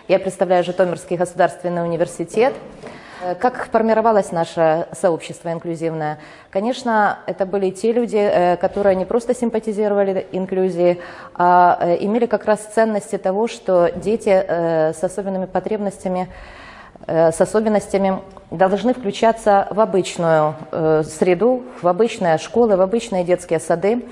Я представляю Житомирский государственный университет. Как формировалось наше сообщество инклюзивное? Конечно, это были те люди, которые не просто симпатизировали инклюзии, а имели как раз ценности того, что дети с особенными потребностями, с особенностями должны включаться в обычную среду, в обычные школы, в обычные детские сады.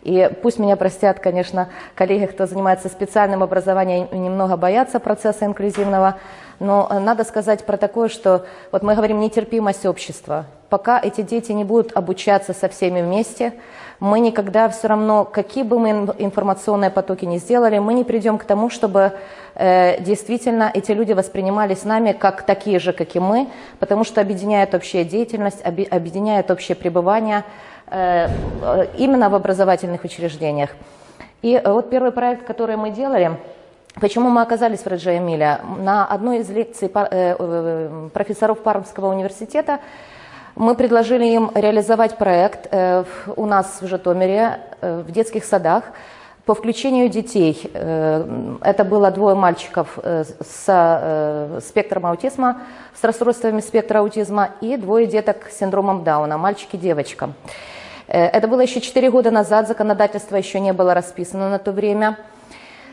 И пусть меня простят, конечно, коллеги, кто занимается специальным образованием, немного боятся процесса инклюзивного, но надо сказать про такое, что вот мы говорим нетерпимость общества. Пока эти дети не будут обучаться со всеми вместе, мы никогда все равно, какие бы мы информационные потоки ни сделали, мы не придем к тому, чтобы действительно эти люди воспринимались нами как такие же, как и мы, потому что объединяет общая деятельность, объединяет общее пребывание именно в образовательных учреждениях. И вот первый проект, который мы делали, почему мы оказались в Реджо Эмилия, на одной из лекций профессоров Пармского университета мы предложили им реализовать проект у нас в Житомире, в детских садах, по включению детей. Это было двое мальчиков с спектром аутизма, с расстройствами спектра аутизма, и двое деток с синдромом Дауна, мальчик и девочка. Это было еще 4 года назад, законодательство еще не было расписано на то время.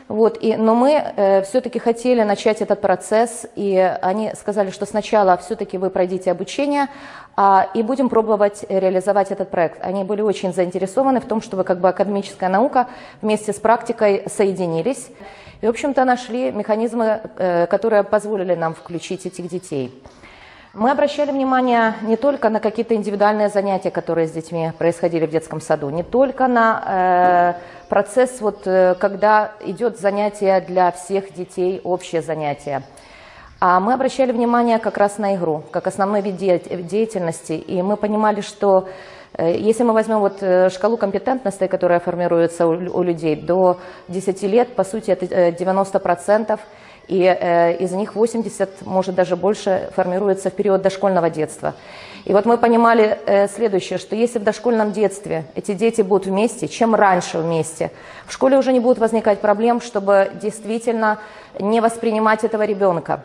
Вот, но мы все-таки хотели начать этот процесс, и они сказали, что сначала все-таки вы пройдите обучение, и будем пробовать реализовать этот проект. Они были очень заинтересованы в том, чтобы как бы академическая наука вместе с практикой соединились. И, в общем-то, нашли механизмы, которые позволили нам включить этих детей. Мы обращали внимание не только на какие-то индивидуальные занятия, которые с детьми происходили в детском саду, не только на процесс, вот, когда идет занятие для всех детей, общее занятие, а мы обращали внимание как раз на игру, как основной вид деятельности, и мы понимали, что если мы возьмем вот шкалу компетентности, которая формируется у людей до 10 лет, по сути это 90%, и из них 80, может даже больше, формируется в период дошкольного детства. И вот мы понимали следующее, что если в дошкольном детстве эти дети будут вместе, чем раньше вместе, в школе уже не будут возникать проблем, чтобы действительно не воспринимать этого ребенка.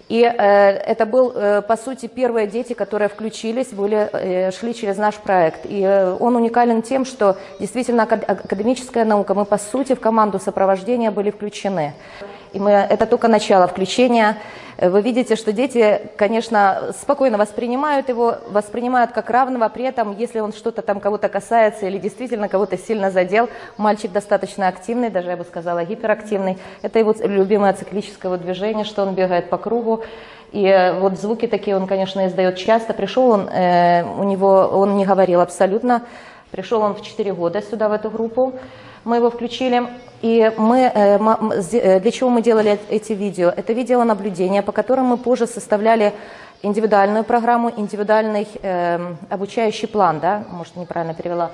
И это был, по сути, первые дети, которые включились, шли через наш проект. И он уникален тем, что действительно академическая наука, мы, по сути, в команду сопровождения были включены. И это только начало включения. Вы видите, что дети, конечно, спокойно воспринимают его, воспринимают как равного, при этом, если он что-то там кого-то касается или действительно кого-то сильно задел, мальчик достаточно активный, даже я бы сказала гиперактивный. Это его любимое циклическое движение, что он бегает по кругу. И вот звуки такие он, конечно, издает часто. Пришел он, он не говорил абсолютно. Пришел он в 4 года сюда, в эту группу. Мы его включили, и для чего мы делали эти видео? Это видеонаблюдение, по которым мы позже составляли индивидуальную программу, индивидуальный обучающий план, да, может, неправильно перевела.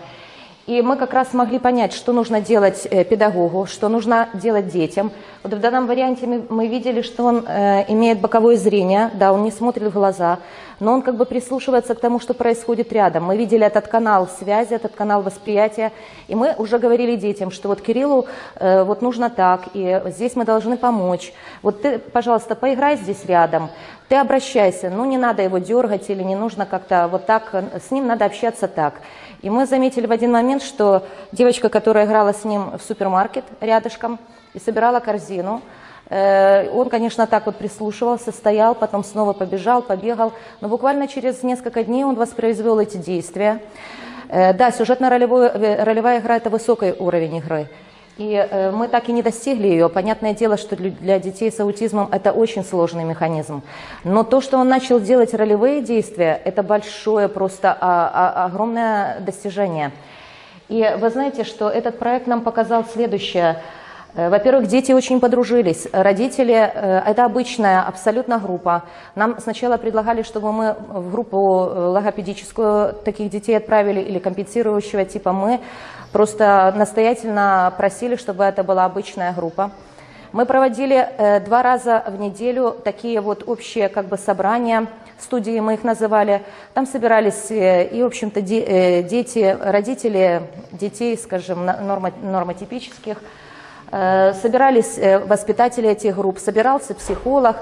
И мы как раз смогли понять, что нужно делать педагогу, что нужно делать детям. Вот в данном варианте мы видели, что он имеет боковое зрение, да, он не смотрит в глаза, но он как бы прислушивается к тому, что происходит рядом. Мы видели этот канал связи, этот канал восприятия, и мы уже говорили детям, что вот Кириллу вот нужно так, и здесь мы должны помочь. Вот ты, пожалуйста, поиграй здесь рядом, ты обращайся, ну не надо его дергать или не нужно как-то вот так, с ним надо общаться так. И мы заметили в один момент, что девочка, которая играла с ним в супермаркет рядышком и собирала корзину, он, конечно, так вот прислушивался, стоял, потом снова побежал, побегал, но буквально через несколько дней он воспроизвел эти действия. Да, сюжетно-ролевая игра – это высокий уровень игры. И мы так и не достигли ее. Понятное дело, что для детей с аутизмом это очень сложный механизм. Но то, что он начал делать ролевые действия, это большое, просто огромное достижение. И вы знаете, что этот проект нам показал следующее. Во-первых, дети очень подружились. Родители – это обычная абсолютно группа. Нам сначала предлагали, чтобы мы в группу логопедическую таких детей отправили или компенсирующего типа. Мы просто настоятельно просили, чтобы это была обычная группа. Мы проводили 2 раза в неделю такие вот общие как бы собрания, студии мы их называли. Там собирались и, в общем-то, дети, родители детей, скажем, нормотипических, Собирались воспитатели этих групп, собирался психолог,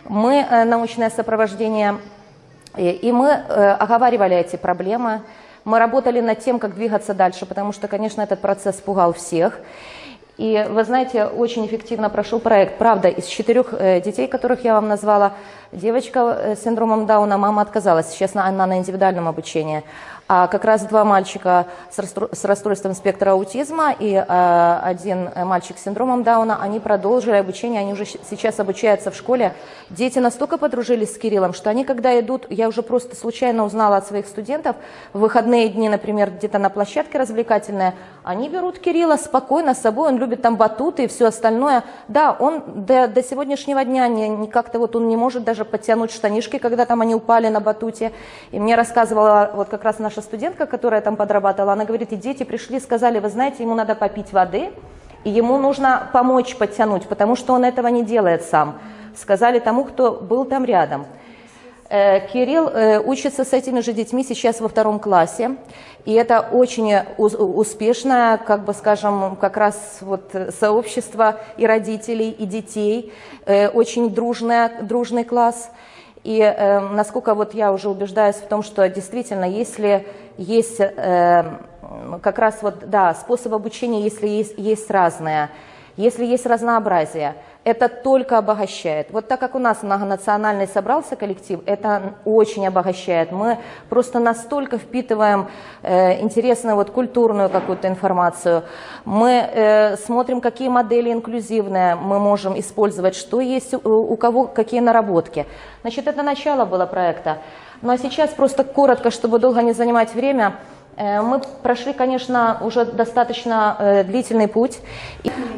мы научное сопровождение, и мы оговаривали эти проблемы. Мы работали над тем, как двигаться дальше, потому что, конечно, этот процесс пугал всех. И, вы знаете, очень эффективно прошел проект. Правда, из 4 детей, которых я вам назвала, девочка с синдромом Дауна, мама отказалась. Сейчас она на индивидуальном обучении. А как раз 2 мальчика с расстройством спектра аутизма и 1 мальчик с синдромом Дауна, они продолжили обучение, они уже сейчас обучаются в школе. Дети настолько подружились с Кириллом, что они, когда идут, я уже просто случайно узнала от своих студентов, в выходные дни, например, где-то на площадке развлекательной, они берут Кирилла спокойно с собой, он любит там батуты и все остальное. Да, он до сегодняшнего дня как-то вот он не может даже подтянуть штанишки, когда там они упали на батуте. И мне рассказывала вот как раз наша студентка, которая там подрабатывала, она говорит, и дети пришли, сказали, вы знаете, ему надо попить воды, и ему нужно помочь подтянуть, потому что он этого не делает сам. Сказали тому, кто был там рядом. Кирилл учится с этими же детьми сейчас во 2 классе, и это очень успешное, как бы скажем, как раз вот сообщество и родителей, и детей, очень дружный класс. И насколько вот я уже убеждаюсь в том, что действительно, если есть как раз вот, да, способ обучения, если есть разные, если есть разнообразие, это только обогащает. Вот так как у нас многонациональный собрался коллектив, это очень обогащает. Мы просто настолько впитываем интересную вот культурную какую-то информацию. Мы смотрим, какие модели инклюзивные мы можем использовать, что есть у кого, какие наработки. Значит, это начало было проекта. Ну а сейчас просто коротко, чтобы долго не занимать время, мы прошли, конечно, уже достаточно длительный путь.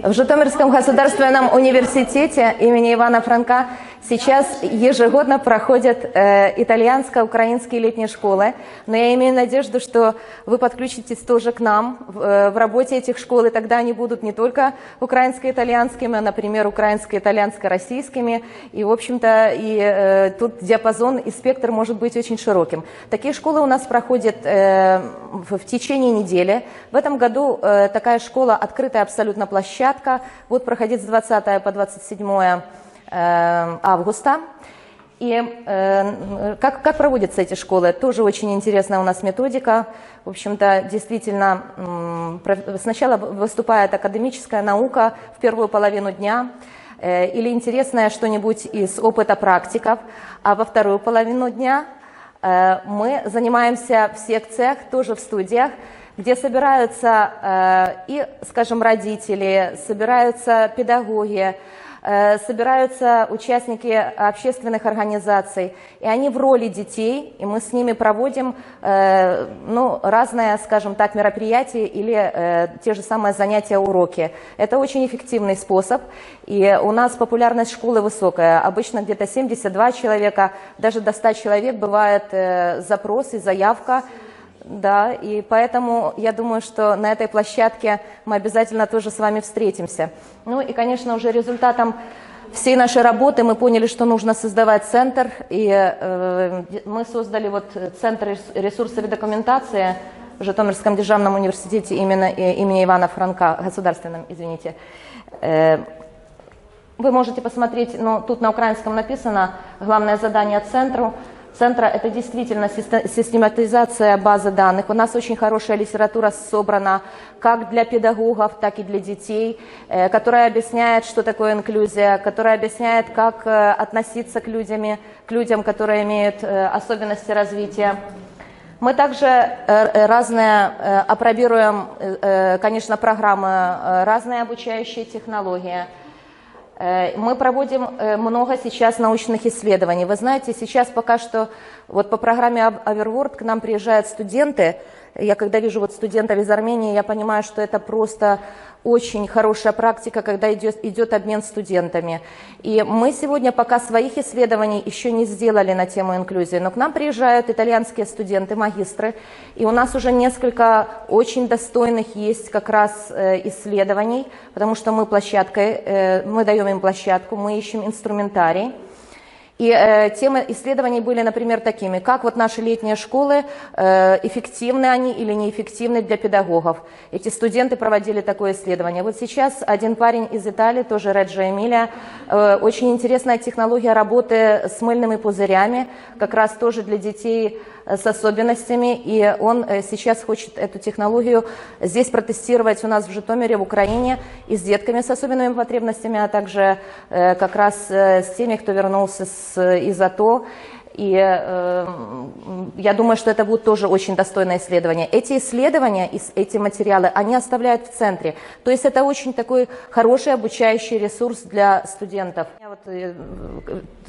В Житомирском государственном университете имени Ивана Франка сейчас ежегодно проходят итальянско-украинские летние школы. Но я имею надежду, что вы подключитесь тоже к нам в работе этих школ, и тогда они будут не только украинско-итальянскими, а, например, украинско-итальянско-российскими. И, в общем-то, тут диапазон и спектр может быть очень широким. Такие школы у нас проходят в течение недели. В этом году такая школа, открытая абсолютно площадка, будет проходить с 20 по 27 августа. И как проводятся эти школы? Тоже очень интересная у нас методика. В общем-то, действительно, сначала выступает академическая наука в первую половину дня, или интересное что-нибудь из опыта практиков, а во вторую половину дня мы занимаемся в секциях, тоже в студиях, где собираются и, скажем, родители, собираются педагоги, собираются участники общественных организаций, и они в роли детей, и мы с ними проводим разные, скажем так, мероприятия или те же самые занятия, уроки. Это очень эффективный способ, и у нас популярность школы высокая, обычно где-то 72 человека, даже до 100 человек бывает запрос и заявка. Да, и поэтому я думаю, что на этой площадке мы обязательно тоже с вами встретимся. Ну и, конечно, уже результатом всей нашей работы мы поняли, что нужно создавать центр, и мы создали вот центр ресурсов и документации в Житомирском державном университете имени Ивана Франка, государственном, извините. Вы можете посмотреть, тут на украинском написано главное задание центра – это действительно систематизация базы данных. У нас очень хорошая литература собрана как для педагогов, так и для детей, которая объясняет, что такое инклюзия, которая объясняет, как относиться к людям, которые имеют особенности развития. Мы также апробируем, конечно, программы, разные обучающие технологии. Мы проводим много сейчас научных исследований. Вы знаете, сейчас пока что вот по программе Overworld к нам приезжают студенты. Я когда вижу вот студентов из Армении, я понимаю, что это просто очень хорошая практика, когда идет обмен студентами. И мы сегодня пока своих исследований еще не сделали на тему инклюзии, но к нам приезжают итальянские студенты, магистры, и у нас уже несколько очень достойных есть как раз исследований, потому что мы даем им площадку, мы ищем инструментарий. И темы исследований были, например, такими, как вот наши летние школы, эффективны они или неэффективны для педагогов. Эти студенты проводили такое исследование. Вот сейчас один парень из Италии, тоже Реджо Эмилия, очень интересная технология работы с мыльными пузырями, как раз тоже для детей с особенностями, и он сейчас хочет эту технологию здесь протестировать у нас в Житомире, в Украине, и с детками с особенными потребностями, а также как раз с теми, кто вернулся из АТО. И я думаю, что это будет тоже очень достойное исследование. Эти исследования, эти материалы, они оставляют в центре. То есть это очень такой хороший обучающий ресурс для студентов. Вот,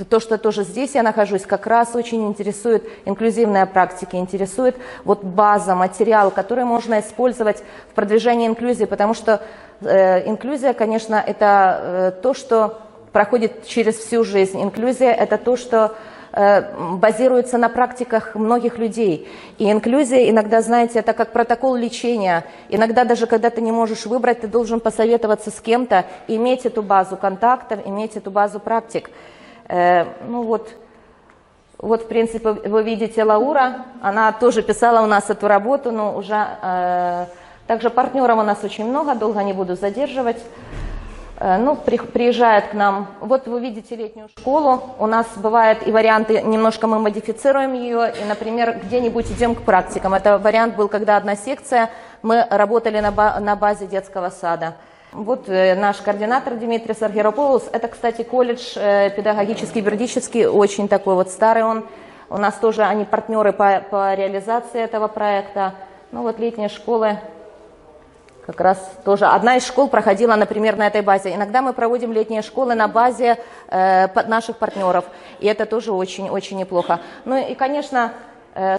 то, что тоже здесь я нахожусь, как раз очень интересует инклюзивная практика, интересует вот база, материал, который можно использовать в продвижении инклюзии, потому что инклюзия, конечно, это то, что проходит через всю жизнь. Инклюзия – это то, что базируется на практиках многих людей. И инклюзия иногда, знаете, это как протокол лечения. Иногда даже когда ты не можешь выбрать, ты должен посоветоваться с кем-то, иметь эту базу контактов, иметь эту базу практик. Ну вот, в принципе, вы видите Лаура, она тоже писала у нас эту работу, но уже также партнеров у нас очень много, долго не буду задерживать. Ну, приезжает к нам, вот вы видите летнюю школу, у нас бывают и варианты, немножко мы модифицируем ее, и, например, где-нибудь идем к практикам. Это вариант был, когда одна секция, мы работали на базе детского сада. Вот наш координатор Димитрис Аргирополос, это, кстати, колледж педагогический, юридический, очень такой вот старый он. У нас тоже они партнеры по реализации этого проекта. Ну вот летние школы. Как раз тоже одна из школ проходила, например, на этой базе. Иногда мы проводим летние школы на базе наших партнеров, и это тоже очень-очень неплохо. Ну и, конечно,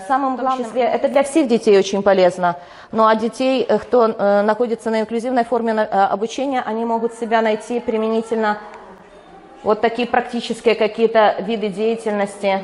самым главным, это для всех детей очень полезно. Ну а детей, кто находится на инклюзивной форме обучения, они могут себя найти применительно вот такие практические какие-то виды деятельности.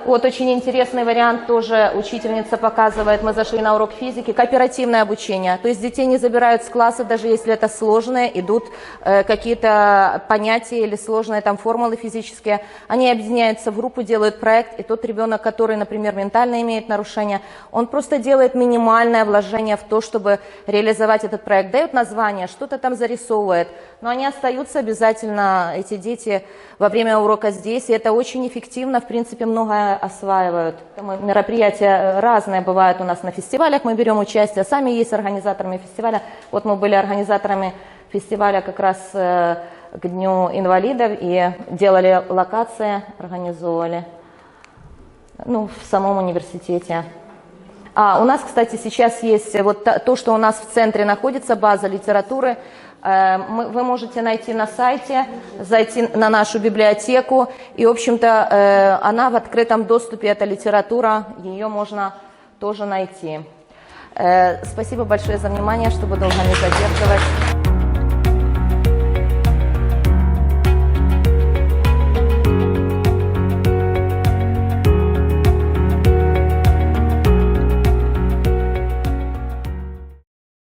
Вот очень интересный вариант тоже учительница показывает. Мы зашли на урок физики. Кооперативное обучение. То есть детей не забирают с класса, даже если это сложные, идут какие-то понятия или сложные там формулы физические. Они объединяются в группу, делают проект. И тот ребенок, который, например, ментально имеет нарушения, он просто делает минимальное вложение в то, чтобы реализовать этот проект. Дает название, что-то там зарисовывает. Но они остаются обязательно, эти дети, во время урока здесь. И это очень эффективно, в принципе, многое осваивают. Мероприятия разные бывают у нас на фестивалях, мы берем участие, сами есть организаторами фестиваля. Вот мы были организаторами фестиваля как раз к Дню инвалидов и делали локации, организовывали, ну, в самом университете. У нас, кстати, сейчас есть вот то, что у нас в центре находится, база литературы. Вы можете найти на сайте, зайти на нашу библиотеку, и, в общем-то, она в открытом доступе, эта литература, ее можно тоже найти. Спасибо большое за внимание, чтобы долго не задерживать.